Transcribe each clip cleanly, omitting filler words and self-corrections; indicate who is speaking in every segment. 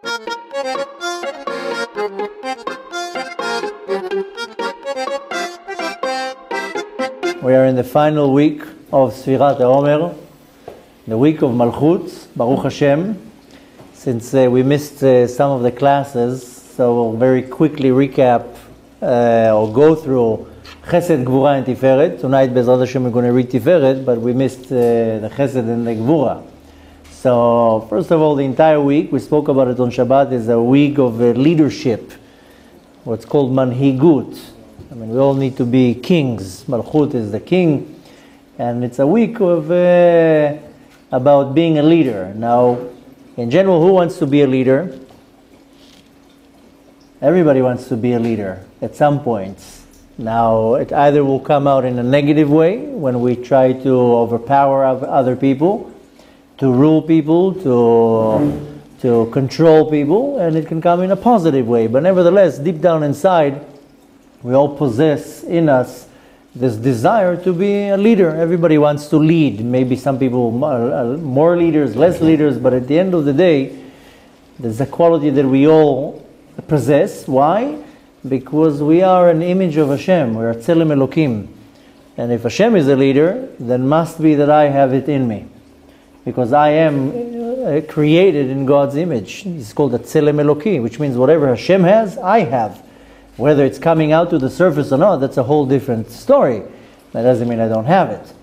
Speaker 1: We are in the final week of Tiferet Omer, the week of Malchut, Baruch Hashem. Since we missed some of the classes, so we'll very quickly recap or go through Chesed, Gevurah, and Tiferet. Tonight, Bezrat Hashem, we're going to read Tiferet, but we missed the Chesed and the Gevurah. So, first of all, the entire week, we spoke about it on Shabbat, is a week of leadership, what's called manhigut. I mean, we all need to be kings. Malchut is the king, and it's a week of about being a leader. Now, in general, who wants to be a leader? Everybody wants to be a leader at some point. Now, it either will come out in a negative way, when we try to overpower other people, to rule people, to control people, and it can come in a positive way. But nevertheless, deep down inside, we all possess in us this desire to be a leader. Everybody wants to lead. Maybe some people more leaders, less leaders, but at the end of the day, there's a quality that we all possess. Why? Because we are an image of Hashem. We are Tzelem Elokim. And if Hashem is a leader, then must be that I have it in me. Because I am created in God's image. It's called a Tzelem Elokim, which means whatever Hashem has, I have. Whether it's coming out to the surface or not, that's a whole different story. That doesn't mean I don't have it.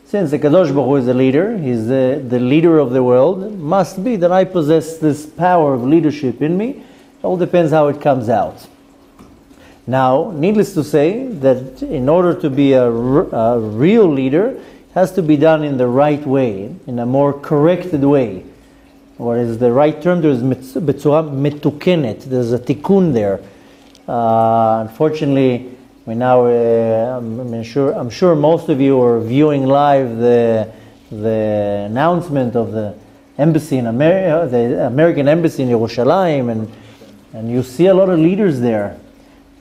Speaker 1: Since the Kadosh Baruch Hu is the leader, he's the leader of the world, it must be that I possess this power of leadership in me. It all depends how it comes out. Now, needless to say, that in order to be a real leader, it has to be done in the right way, in a more corrected way. What is the right term? There is betzura metukenet. There's a tikkun there. Unfortunately, we now, I'm sure most of you are viewing live the announcement of the embassy in America, the American embassy in Yerushalayim, and you see a lot of leaders there.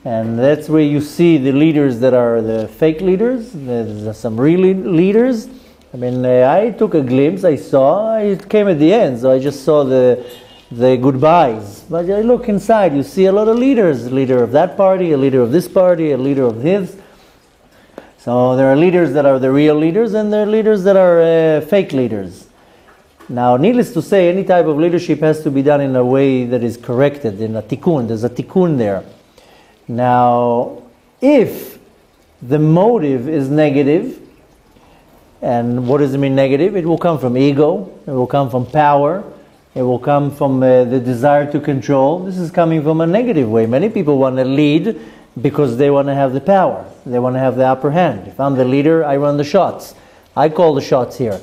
Speaker 1: And that's where you see the leaders that are the fake leaders. There's some real leaders. I mean, I took a glimpse, it came at the end, so I just saw the goodbyes. But you look inside, you see a lot of leaders. A leader of that party, a leader of this party, a leader of his. So there are leaders that are the real leaders, and there are leaders that are fake leaders. Now, needless to say, any type of leadership has to be done in a way that is corrected, in a tikkun. There's a tikkun there. Now, if the motive is negative, and what does it mean negative? It will come from ego, it will come from power, it will come from the desire to control. This is coming from a negative way. Many people want to lead because they want to have the power. They want to have the upper hand. If I'm the leader, I run the shots. I call the shots here.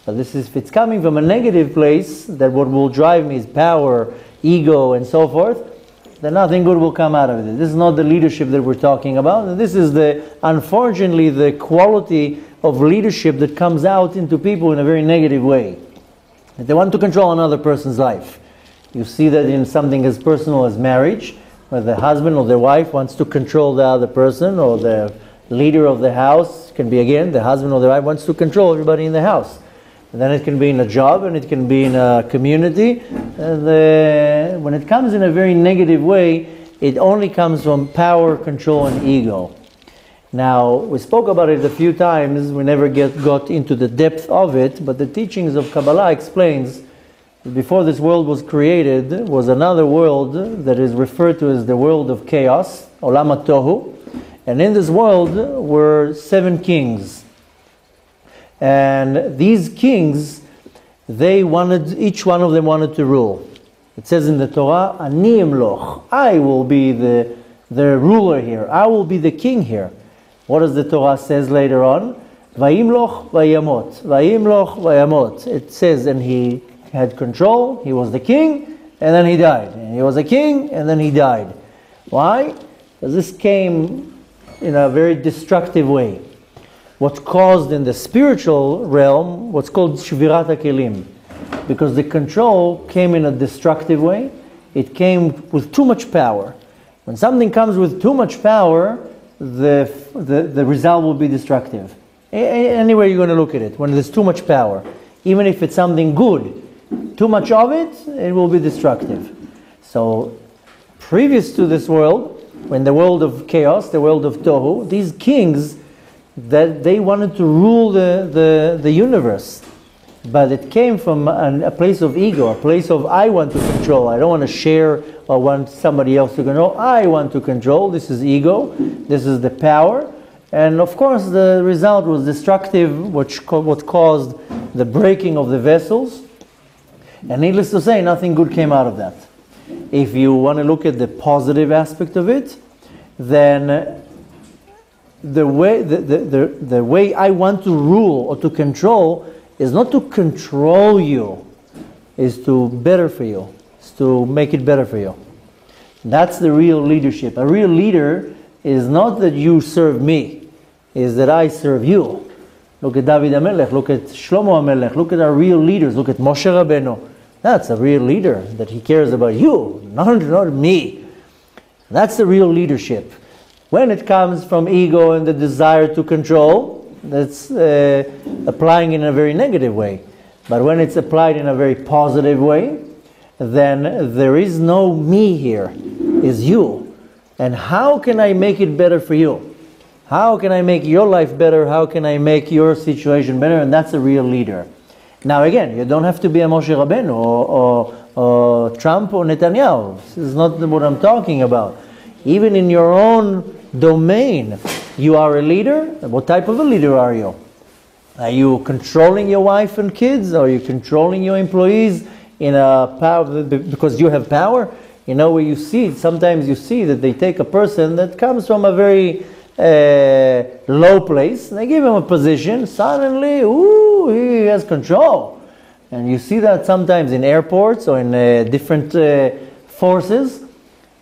Speaker 1: But if it's coming from a negative place, that what will drive me is power, ego, and so forth, then nothing good will come out of it. This is not the leadership that we're talking about. This is unfortunately, the quality of leadership that comes out into people in a very negative way. They want to control another person's life. You see that in something as personal as marriage, where the husband or the wife wants to control the other person, or the leader of the house, can be again, the husband or the wife wants to control everybody in the house. And then it can be in a job, and it can be in a community. And when it comes in a very negative way, it only comes from power, control, and ego. Now, we spoke about it a few times, we never got into the depth of it, but the teachings of Kabbalah explains that before this world was created, was another world that is referred to as the world of chaos, Olam HaTohu, and in this world were 7 kings. And these kings, each one of them wanted to rule. It says in the Torah, Ani Emloch, I will be the ruler here, I will be the king here. What does the Torah says later on? Vayimloch vayamot. Vayimloch vayamot. It says, and he had control, he was the king, and then he died. And he was a king, and then he died. Why? Because this came in a very destructive way. What caused in the spiritual realm what's called Shvirat HaKelim. Because the control came in a destructive way. It came with too much power. When something comes with too much power, the result will be destructive. Anywhere you're going to look at it, when there's too much power, even if it's something good, too much of it, it will be destructive. So previous to this world, when the world of chaos, the world of Tohu, these kings, that they wanted to rule the universe. But it came from a place of ego, a place of I want to control. I don't want to share or want somebody else to control. I want to control. This is ego. This is the power. And of course the result was destructive, what caused the breaking of the vessels. And needless to say, nothing good came out of that. If you want to look at the positive aspect of it, then the way I want to rule or to control is not to control you, is to better for you, is to make it better for you. That's the real leadership. A real leader is not that you serve me, is that I serve you. Look at David HaMelech, look at Shlomo HaMelech, look at our real leaders, look at Moshe Rabbeinu. That's a real leader, that he cares about you, not me. That's the real leadership. When it comes from ego and the desire to control, that's applying in a very negative way. But when it's applied in a very positive way, then there is no me here, is you. And how can I make it better for you? How can I make your life better? How can I make your situation better? And that's a real leader. Now again, you don't have to be a Moshe Rabbeinu or Trump or Netanyahu. This is not what I'm talking about. Even in your own domain, you are a leader. What type of a leader are you? Are you controlling your wife and kids? Are you controlling your employees in a power because you have power? You know, where you see, sometimes you see that they take a person that comes from a very low place, and they give him a position, suddenly, ooh, he has control. And you see that sometimes in airports or in different forces,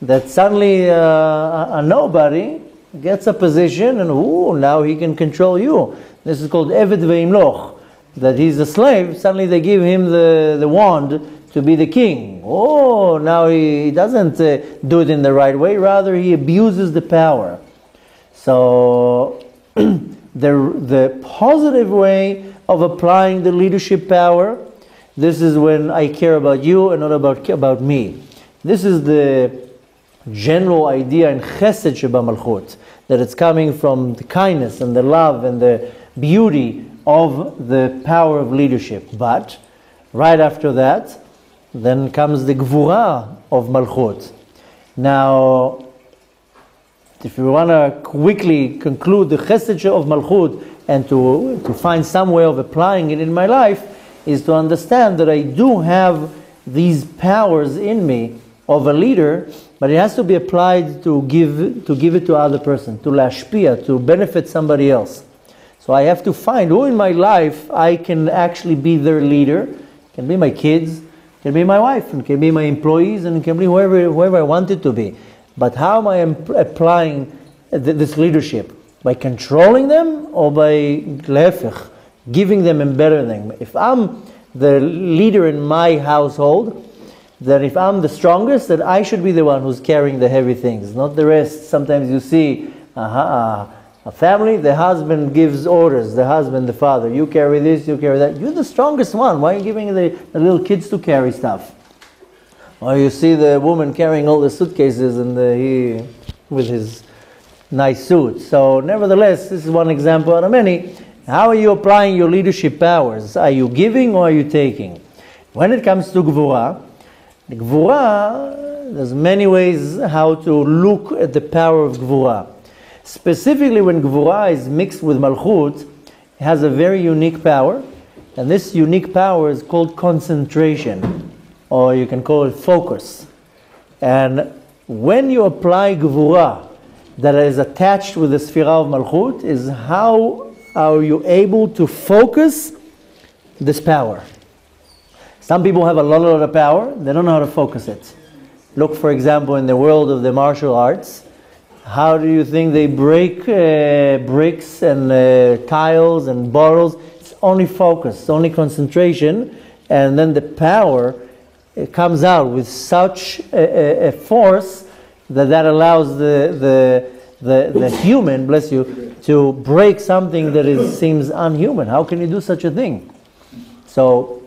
Speaker 1: that suddenly a nobody gets a position and ooh, now he can control you. This is called Eved Ve'imloch, that he's a slave, suddenly they give him the wand to be the king. Oh, now he doesn't do it in the right way, rather he abuses the power. So the positive way of applying the leadership power, this is when I care about you and not about me. This is the general idea in Chesed Sheba Malchut, that it's coming from the kindness and the love and the beauty of the power of leadership. But right after that, then comes the Gevurah of Malchut. Now, if you want to quickly conclude the Chesed of Malchut and to find some way of applying it in my life, is to understand that I do have these powers in me of a leader, but it has to be applied to give it to other person, to lashpia, to benefit somebody else. So I have to find who in my life I can actually be their leader. It can be my kids, it can be my wife, it can be my employees, and it can be whoever I want it to be. But how am I applying this leadership? By controlling them or by lefech, giving them and bettering them? If I'm the leader in my household, then if I'm the strongest, then I should be the one who's carrying the heavy things, not the rest. Sometimes you see a family, the husband gives orders, the husband, the father, you carry this, you carry that. You're the strongest one. Why are you giving the little kids to carry stuff? Or you see the woman carrying all the suitcases and he with his nice suit. So nevertheless, this is one example out of many. How are you applying your leadership powers? Are you giving or are you taking? When it comes to Gevurah, the Gevurah, there's many ways how to look at the power of Gevurah. Specifically when Gevurah is mixed with Malchut, it has a very unique power, and this unique power is called concentration, or you can call it focus. And when you apply Gevurah that is attached with the Sphira of Malchut, is how are you able to focus this power. Some people have a lot of power, they don't know how to focus it. Look, for example, in the world of the martial arts, how do you think they break bricks and tiles and bottles? It's only focus, it's only concentration, and then the power comes out with such a force that allows the human, bless you, to break something that seems unhuman. How can you do such a thing? So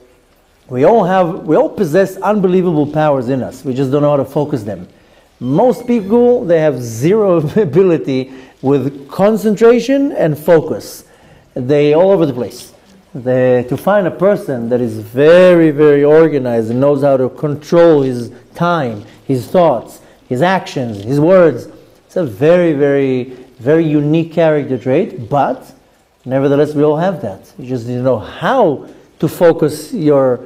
Speaker 1: we all possess unbelievable powers in us. We just don't know how to focus them. Most people, they have zero ability with concentration and focus. They all over the place. To find a person that is very, very organized and knows how to control his time, his thoughts, his actions, his words, it's a very, very, very unique character trait, but nevertheless we all have that. You just need to know how to focus your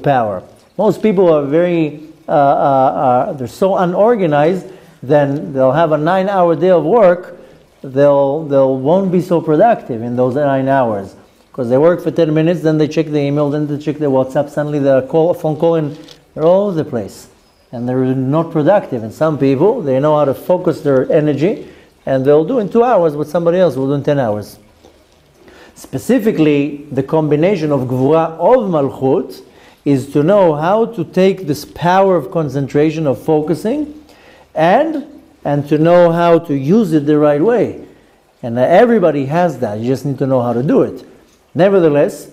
Speaker 1: power. Most people are very, they're so unorganized, then they'll have a 9-hour day of work, they won't be so productive in those 9 hours. Because they work for 10 minutes, then they check the email, then they check their WhatsApp, suddenly they're a phone call, and they're all over the place. And they're not productive. And some people, they know how to focus their energy, and they'll do in 2 hours what somebody else will do in 10 hours. Specifically, the combination of Gevurah of Malchut is to know how to take this power of concentration, of focusing, and to know how to use it the right way. And everybody has that, you just need to know how to do it. Nevertheless,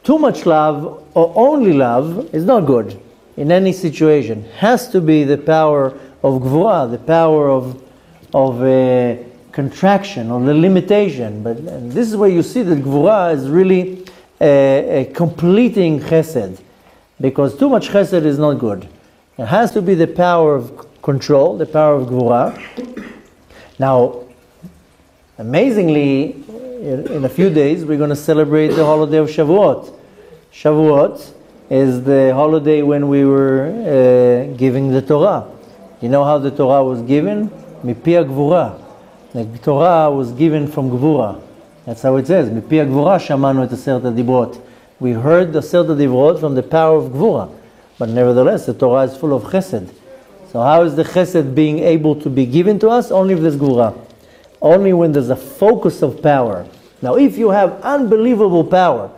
Speaker 1: too much love or only love is not good in any situation. It has to be the power of Gevurah, the power of contraction or the limitation. And this is where you see that Gevurah is really a completing Chesed, because too much Chesed is not good. It has to be the power of control, the power of Gevurah. Now, amazingly, in a few days we're going to celebrate the holiday of Shavuot. Shavuot is the holiday when we were giving the Torah. You know how the Torah was given? Mipi Gevurah. The Torah was given from Gevurah. That's how it says. Mipi Gevurah shamanu et aseret hadibrot. We heard the aseret hadibrot from the power of Gevurah. But nevertheless, the Torah is full of Chesed. So how is the Chesed being able to be given to us? Only if there's Gevurah. Only when there's a focus of power. Now, if you have unbelievable power,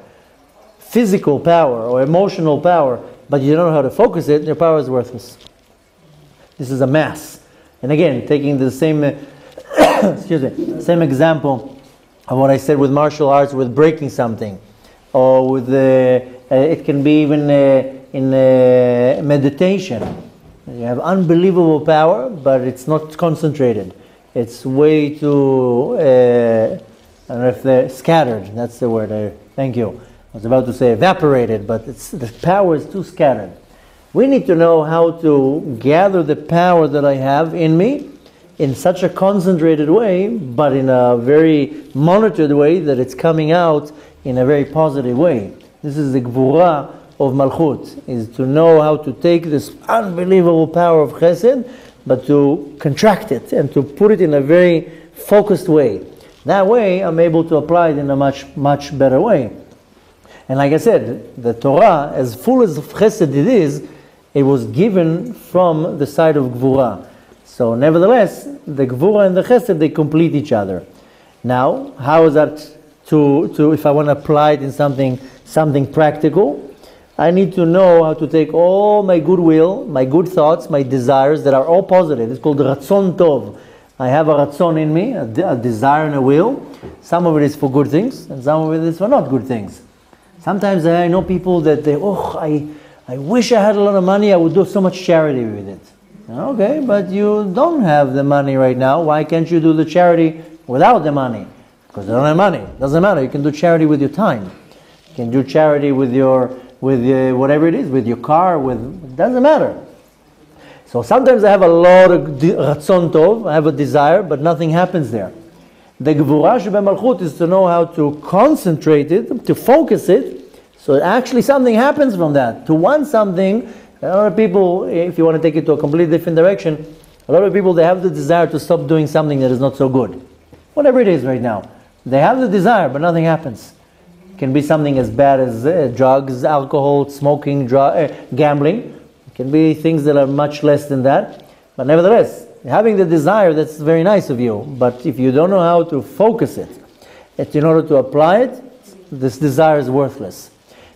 Speaker 1: physical power or emotional power, but you don't know how to focus it, your power is worthless. This is a mass. And again, taking the same, same example of what I said with martial arts, with breaking something, or with it can be even in meditation. You have unbelievable power, but it's not concentrated. It's way too, I don't know if they're scattered, that's the word, thank you. I was about to say evaporated, but the power is too scattered. We need to know how to gather the power that I have in me in such a concentrated way, but in a very monitored way that it's coming out in a very positive way. This is the Gevurah of Malchut, is to know how to take this unbelievable power of Chesed, but to contract it and to put it in a very focused way. That way, I'm able to apply it in a much, much better way. And like I said, the Torah, as full as Chesed it is, it was given from the side of Gevurah. So nevertheless, the Gevurah and the Chesed, they complete each other. Now, how is that to if I want to apply it in something practical? I need to know how to take all my goodwill, my good thoughts, my desires that are all positive. It's called Ratzon Tov. I have a Ratzon in me, a desire and a will. Some of it is for good things, and some of it is for not good things. Sometimes I know people that I wish I had a lot of money, I would do so much charity with it. Okay, but you don't have the money right now. Why can't you do the charity without the money? Because you don't have money. Doesn't matter. You can do charity with your time. You can do charity with whatever it is, with your car, it doesn't matter. So sometimes I have a lot of Ratzon Tov, I have a desire, but nothing happens there. The Gevurah Shebe Malchut is to know how to concentrate it, to focus it, so actually something happens from that. To want something, a lot of people, if you want to take it to a completely different direction, a lot of people, they have the desire to stop doing something that is not so good. Whatever it is right now. They have the desire, but nothing happens. It can be something as bad as drugs, alcohol, smoking, gambling. It can be things that are much less than that. But nevertheless, having the desire, that's very nice of you. But if you don't know how to focus it, in order to apply it, this desire is worthless.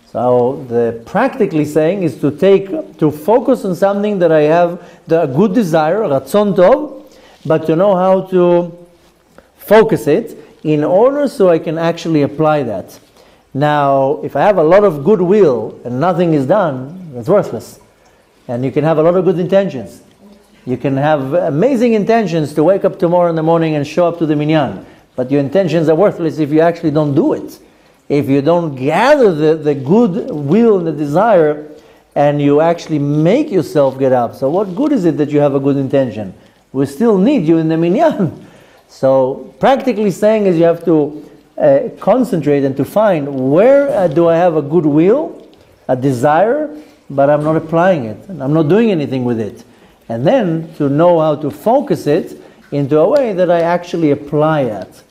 Speaker 1: So the practically saying is to focus on something that I have the good desire, Ratzon Tov, but to know how to focus it in order so I can actually apply that. Now, if I have a lot of goodwill and nothing is done, it's worthless. And you can have a lot of good intentions. You can have amazing intentions to wake up tomorrow in the morning and show up to the minyan. But your intentions are worthless if you actually don't do it. If you don't gather the good will and the desire, and you actually make yourself get up. So what good is it that you have a good intention? We still need you in the minyan. So practically saying is you have to concentrate and to find where do I have a good will, a desire, but I'm not applying it. And I'm not doing anything with it. And then to know how to focus it into a way that I actually apply it.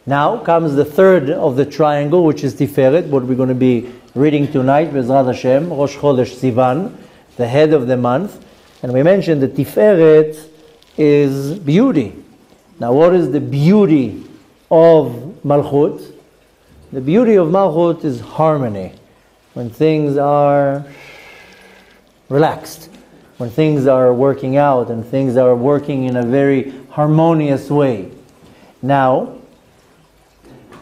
Speaker 1: Now comes the third of the triangle, which is Tiferet, what we're going to be reading tonight, Bezrat Hashem, Rosh Chodesh Sivan, the head of the month. And we mentioned that Tiferet is beauty. Now what is the beauty of Malchut? The beauty of Malchut is harmony. When things are relaxed, when things are working out and things are working in a very harmonious way. Now,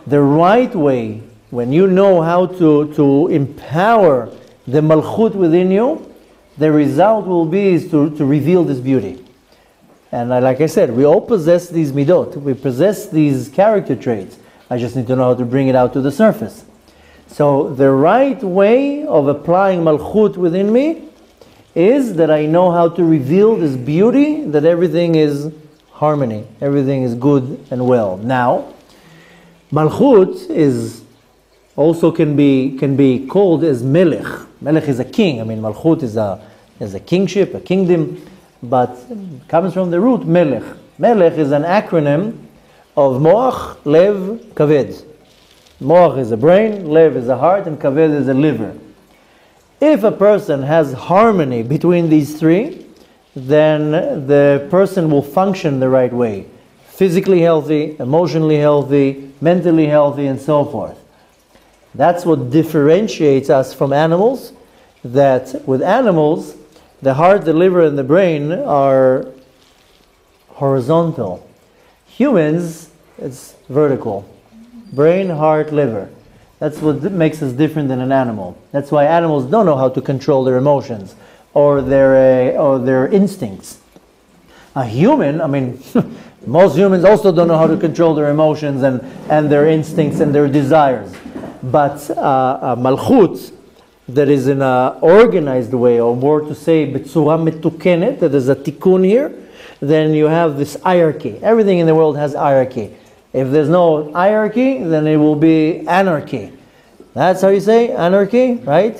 Speaker 1: the right way, when you know how to empower the Malchut within you, the result will be is to reveal this beauty. And like I said, we all possess these midot. We possess these character traits. I just need to know how to bring it out to the surface. So the right way of applying Malchut within me is that I know how to reveal this beauty, that everything is harmony, everything is good and well. Now, Malchut is also can be called as Melech. Melech is a king. I mean, Malchut is a kingship, a kingdom, but it comes from the root Melech. Melech is an acronym of Moach, Lev, Kaved. Moach is a brain, Lev is a heart, and Kaved is a liver. If a person has harmony between these three, then the person will function the right way. Physically healthy, emotionally healthy, mentally healthy, and so forth. That's what differentiates us from animals, that with animals, the heart, the liver, and the brain are horizontal. Humans, it's vertical. Brain, heart, liver. That's what makes us different than an animal. That's why animals don't know how to control their emotions or their instincts. A human, I mean, most humans also don't know how to control their emotions and their instincts and their desires. But a Malchut that is in an organized way, or more to say, b'tzura metukenet, that is a tikkun here, then you have this hierarchy. Everything in the world has hierarchy. If there's no hierarchy, then it will be anarchy. That's how you say anarchy, right?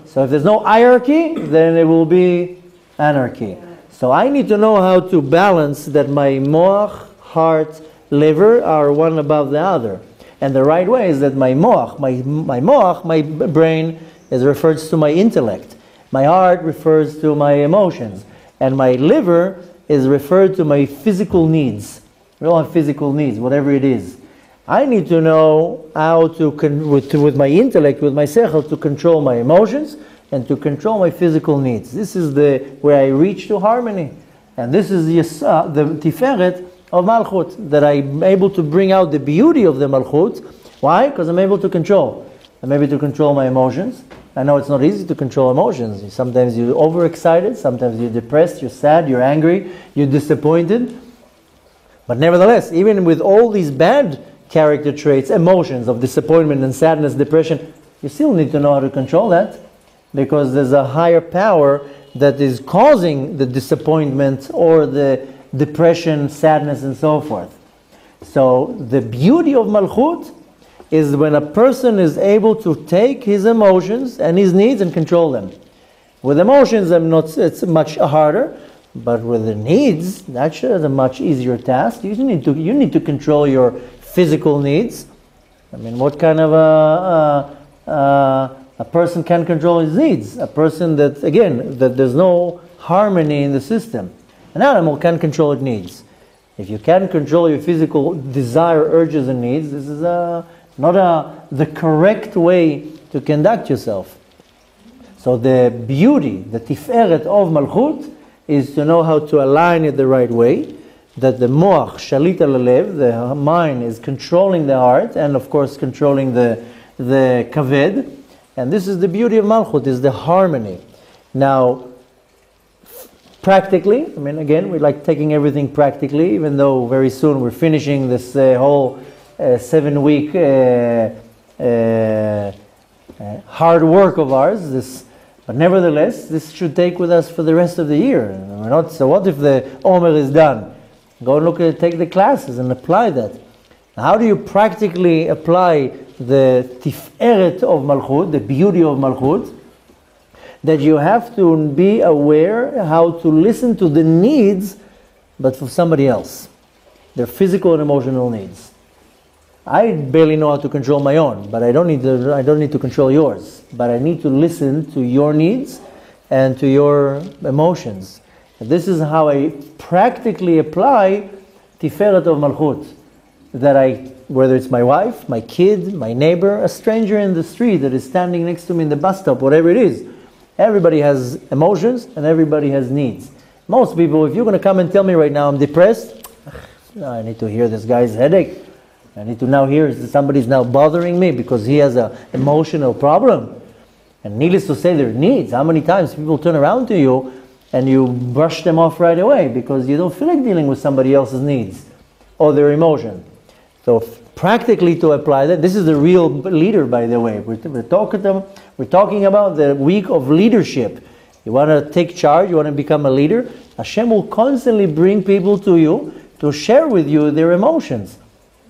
Speaker 1: So if there's no hierarchy, then it will be anarchy. So I need to know how to balance that my moach, heart, liver are one above the other. And the right way is that my moach, my brain is referred to my intellect. My heart refers to my emotions. And my liver is referred to my physical needs. We all have physical needs, whatever it is. I need to know how to, with my intellect, with my sechel, to control my emotions and to control my physical needs. This is where I reach to harmony. And this is the Tiferet of Malchut, that I'm able to bring out the beauty of the Malchut. Why? Because I'm able to control. I'm able to control my emotions. I know it's not easy to control emotions. Sometimes you're overexcited, sometimes you're depressed, you're sad, you're angry, you're disappointed. But nevertheless, even with all these bad character traits, emotions of disappointment and sadness, depression, you still need to know how to control that, because there's a higher power that is causing the disappointment or the depression, sadness, and so forth. So the beauty of Malchut is when a person is able to take his emotions and his needs and control them. With emotions, it's much harder. But with the needs, that's a much easier task. You need to control your physical needs. I mean, what kind of a person can control his needs? A person that there's no harmony in the system. An animal can control its needs. If you can't control your physical desire, urges, and needs, this is not the correct way to conduct yourself. So the beauty, the Tiferet of Malchut, is to know how to align it the right way, that the moach, shalit al lev, the mind is controlling the heart, and of course controlling the the kaved, and this is the beauty of Malchut, is the harmony. Now, practically, I mean, again, we like taking everything practically, even though very soon we're finishing this whole 7-week hard work of ours. But nevertheless, this should take with us for the rest of the year. So what if the Omer is done? Go and take the classes and apply that. How do you practically apply the Tiferet of Malchut, the beauty of Malchut? That you have to be aware how to listen to the needs, but for somebody else. Their physical and emotional needs. I barely know how to control my own, but I don't need to control yours. But I need to listen to your needs and to your emotions. And this is how I practically apply Tiferet of Malchut. Whether it's my wife, my kid, my neighbor, a stranger in the street that is standing next to me in the bus stop, whatever it is. Everybody has emotions and everybody has needs. Most people, if you're going to come and tell me right now I'm depressed, I need to hear this guy's headache. I need to now hear somebody's now bothering me because he has an emotional problem. And needless to say, their needs. How many times people turn around to you and you brush them off right away because you don't feel like dealing with somebody else's needs or their emotion. So practically to apply that, this is the real leader, by the way. We're talking about the week of leadership. You want to take charge, you want to become a leader. Hashem will constantly bring people to you to share with you their emotions.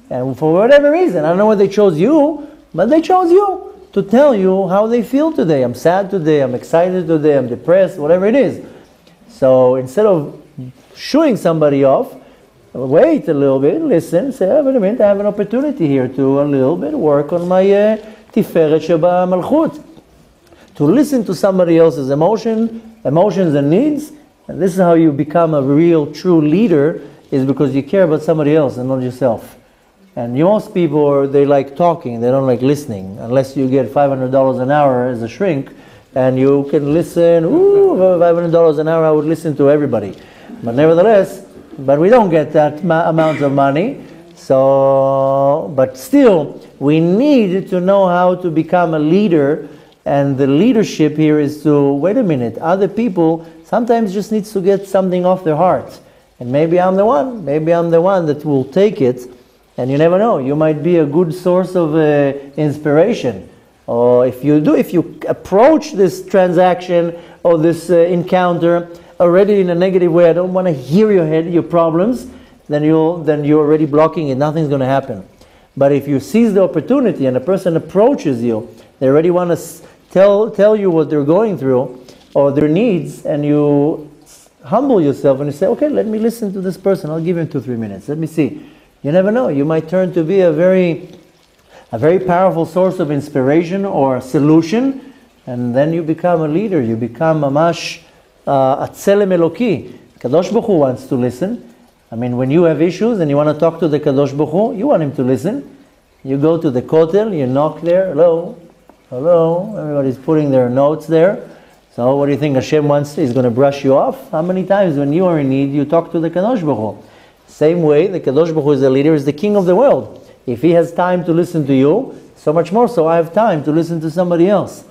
Speaker 1: And for whatever reason, I don't know why they chose you, but they chose you to tell you how they feel today. I'm sad today, I'm excited today, I'm depressed, whatever it is. So instead of shooing somebody off, wait a little bit, listen, say, wait a minute, I have an opportunity here to a little bit work on my Tiferet Sheba Malchut. To listen to somebody else's emotions and needs. And this is how you become a real, true leader, is because you care about somebody else and not yourself. And most people, they like talking, they don't like listening, unless you get $500 an hour as a shrink, and you can listen, $500 an hour, I would listen to everybody. But nevertheless, we don't get that amount of money, but still, we need to know how to become a leader, and the leadership here is to, wait a minute, other people sometimes just needs to get something off their heart. And maybe I'm the one that will take it. And you never know, you might be a good source of inspiration. Or if you approach this transaction or this encounter already in a negative way, I don't want to hear your problems, then you're already blocking it, nothing's going to happen. But if you seize the opportunity and a person approaches you, they already want to tell you what they're going through or their needs, and you humble yourself and you say, okay, let me listen to this person, I'll give him 2-3 minutes, let me see. You never know. You might turn to be a very powerful source of inspiration or solution, and then you become a leader. You become mamash a tzelem Eloki. Kadosh Baruch Hu wants to listen. I mean, when you have issues and you want to talk to the Kadosh Baruch Hu, you want him to listen. You go to the kotel, you knock there, hello, everybody's putting their notes there. So what do you think Hashem wants? He's going to brush you off? How many times when you are in need, you talk to the Kadosh Baruch Hu? Same way, the Kadosh Baruch Hu is the leader, is the king of the world. If he has time to listen to you, so much more so I have time to listen to somebody else.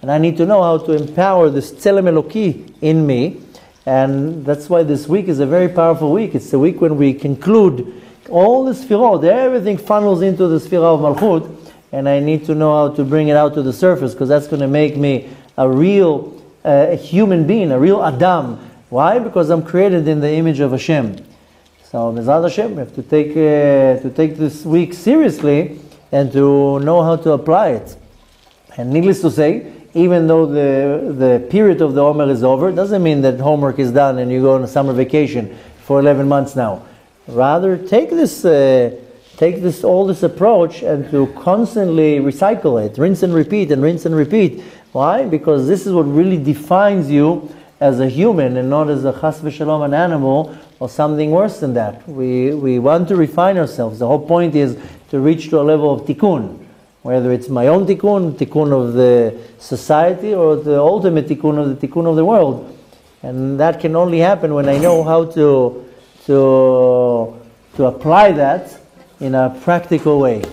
Speaker 1: And I need to know how to empower this Tzelem Eloki in me. And that's why this week is a very powerful week. It's the week when we conclude all the Sfirot. Everything funnels into the Sfirah of Malchut. And I need to know how to bring it out to the surface, because that's going to make me a real human being, a real Adam. Why? Because I'm created in the image of Hashem. So, Bezrat Hashem, we have to take this week seriously and to know how to apply it. And needless to say, even though the period of the Omer is over, doesn't mean that homework is done and you go on a summer vacation for 11 months now. Rather, take this approach and to constantly recycle it, rinse and repeat and rinse and repeat. Why? Because this is what really defines you as a human and not as a chas v'shalom, an animal, or something worse than that. We want to refine ourselves. The whole point is to reach to a level of tikkun. Whether it's my own tikkun of the society, or the ultimate tikkun of the world. And that can only happen when I know how to apply that in a practical way.